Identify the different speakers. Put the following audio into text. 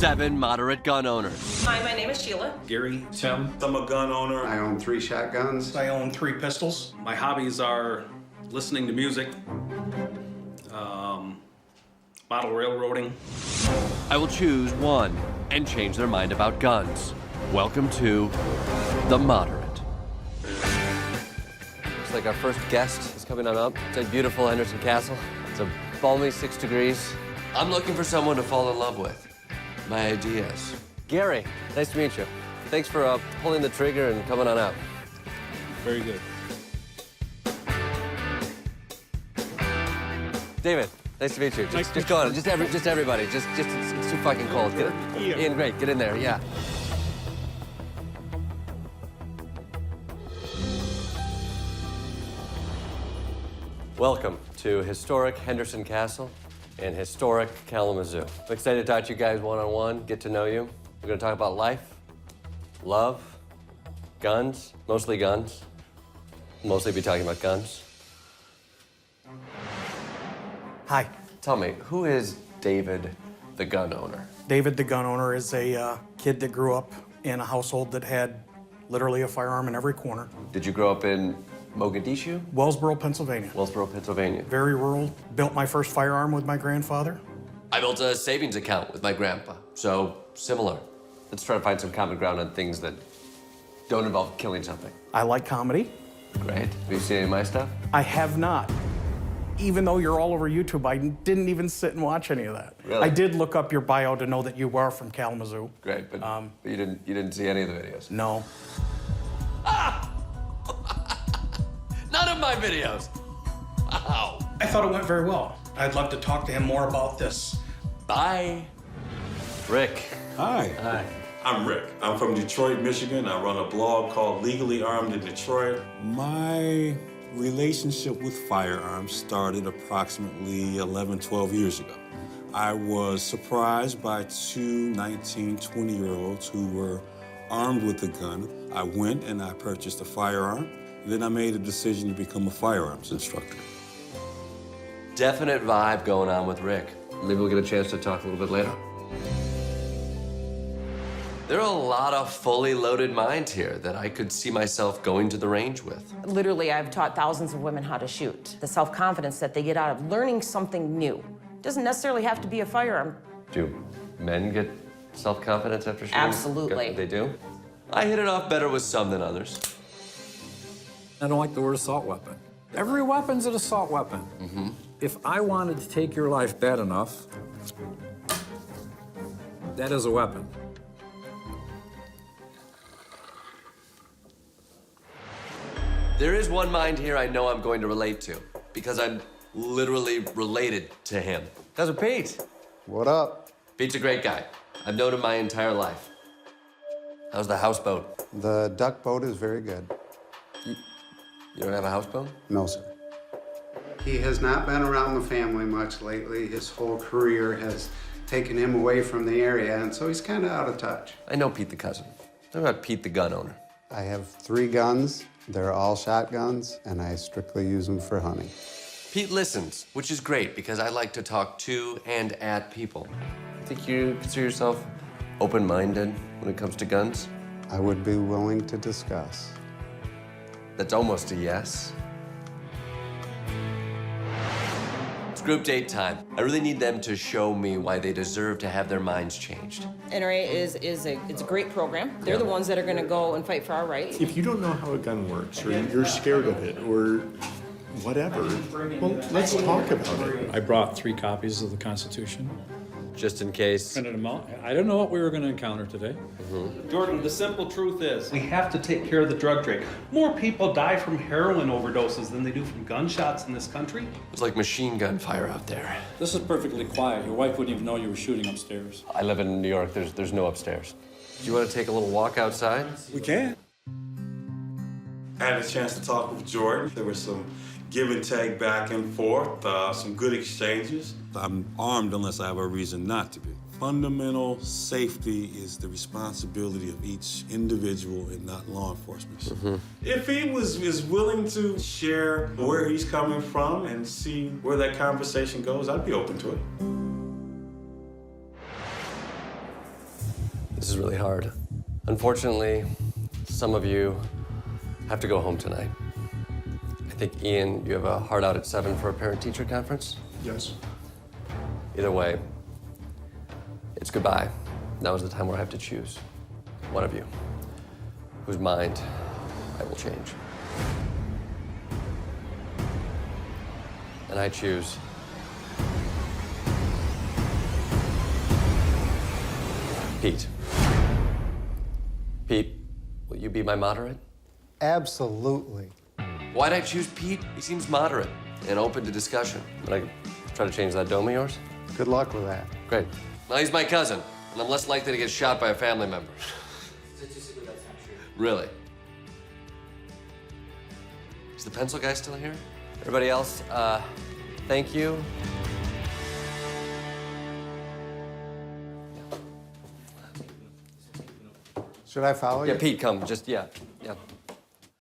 Speaker 1: 7 moderate gun owners.
Speaker 2: Hi, my name is Sheila.
Speaker 3: Gary, Tim.
Speaker 4: I'm a gun owner.
Speaker 5: I own 3 shotguns.
Speaker 3: I own 3 pistols. My hobbies are listening to music, model railroading.
Speaker 1: I will choose one and change their mind about guns. Welcome to The Moderate. Looks like our first guest is coming on up. It's a beautiful Henderson Castle. It's a balmy 6 degrees. I'm looking for someone to fall in love with. My ideas. Gary, nice to meet you. Thanks for pulling the trigger and coming on out.
Speaker 3: Very good.
Speaker 1: David, nice to meet you. Just go on. Just everybody. Just it's too fucking cold. Get it? Ian, great. Get in there. Yeah. Welcome to historic Henderson Castle in historic Kalamazoo. I'm excited to talk to you guys one-on-one, get to know you. We're gonna talk about life, love, guns, mostly guns. Mostly be talking about guns.
Speaker 6: Hi.
Speaker 1: Tell me, who is David the gun owner?
Speaker 6: David the gun owner is a kid that grew up in a household that had literally a firearm in every corner.
Speaker 1: Did you grow up in Mogadishu?
Speaker 6: Wellsboro, Pennsylvania.
Speaker 1: Wellsboro, Pennsylvania.
Speaker 6: Very rural. Built my first firearm with my grandfather.
Speaker 1: I built a savings account with my grandpa, so similar. Let's try to find some common ground on things that don't involve killing something.
Speaker 6: I like comedy.
Speaker 1: Great. Have you seen any of my stuff?
Speaker 6: I have not. Even though you're all over YouTube, I didn't even sit and watch any of that.
Speaker 1: Really?
Speaker 6: I did look up your bio to know that you are from Kalamazoo.
Speaker 1: Great, but you didn't see any of the videos.
Speaker 6: No.
Speaker 1: None of my videos. Wow.
Speaker 6: I thought it went very well. I'd love to talk to him more about this.
Speaker 1: Bye. Rick.
Speaker 4: Hi.
Speaker 1: Hi.
Speaker 4: I'm Rick. I'm from Detroit, Michigan. I run a blog called Legally Armed in Detroit. My relationship with firearms started approximately 11, 12 years ago. I was surprised by 2 19, 20-year-olds who were armed with a gun. I went and I purchased a firearm. Then I made a decision to become a firearms instructor.
Speaker 1: Definite vibe going on with Rick. Maybe we'll get a chance to talk a little bit later. There are a lot of fully loaded minds here that I could see myself going to the range with.
Speaker 2: Literally, I've taught thousands of women how to shoot. The self-confidence that they get out of learning something new. Doesn't necessarily have to be a firearm.
Speaker 1: Do men get self-confidence after shooting?
Speaker 2: Absolutely.
Speaker 1: They do? I hit it off better with some than others.
Speaker 7: I don't like the word assault weapon. Every weapon's an assault weapon.
Speaker 1: Mm-hmm.
Speaker 7: If I wanted to take your life bad enough, that is a weapon.
Speaker 1: There is one mind here I know I'm going to relate to because I'm literally related to him. Cousin Pete.
Speaker 5: What up?
Speaker 1: Pete's a great guy. I've known him my entire life. How's the houseboat?
Speaker 5: The duck boat is very good.
Speaker 1: You don't have a houseboat?
Speaker 5: No, sir. He has not been around the family much lately. His whole career has taken him away from the area, and so he's kind of out of touch.
Speaker 1: I know Pete the cousin. What about Pete the gun owner?
Speaker 5: I have 3 guns. They're all shotguns, and I strictly use them for hunting.
Speaker 1: Pete listens, which is great because I like to talk to and at people. Think you consider yourself open-minded when it comes to guns?
Speaker 5: I would be willing to discuss.
Speaker 1: That's almost a yes. It's group date time. I really need them to show me why they deserve to have their minds changed.
Speaker 2: NRA it's a great program. They're the ones that are gonna go and fight for our rights.
Speaker 8: If you don't know how a gun works, or you're scared of it, or whatever, well, let's talk about it.
Speaker 9: I brought 3 copies of the Constitution.
Speaker 1: Just in case.
Speaker 9: Printed them out. I don't know what we were going to encounter today.
Speaker 3: Jordan, the simple truth is, we have to take care of the drug trade. More people die from heroin overdoses than they do from gunshots in this country.
Speaker 1: It's like machine gun fire out there.
Speaker 9: This is perfectly quiet. Your wife wouldn't even know you were shooting upstairs.
Speaker 1: I live in New York. There's no upstairs. Do you want to take a little walk outside?
Speaker 8: We can.
Speaker 4: I had a chance to talk with Jordan. There was some give and take back and forth, some good exchanges. I'm armed unless I have a reason not to be. Fundamental safety is the responsibility of each individual and not law enforcement. If he is willing to share where he's coming from and see where that conversation goes, I'd be open to it.
Speaker 1: This is really hard. Unfortunately, some of you have to go home tonight. I think, Ian, you have a hard out at 7 for a parent-teacher conference?
Speaker 8: Yes.
Speaker 1: Either way, it's goodbye. Now is the time where I have to choose one of you whose mind I will change. And I choose Pete. Pete, will you be my moderate?
Speaker 5: Absolutely.
Speaker 1: Why'd I choose Pete? He seems moderate and open to discussion. But I can try to change that dome of yours?
Speaker 5: Good luck with that.
Speaker 1: Great. Now he's my cousin, and I'm less likely to get shot by a family member. Really? Is the pencil guy still here? Everybody else, thank you.
Speaker 5: Should I follow you?
Speaker 1: Yeah, Pete, come. Just, yeah.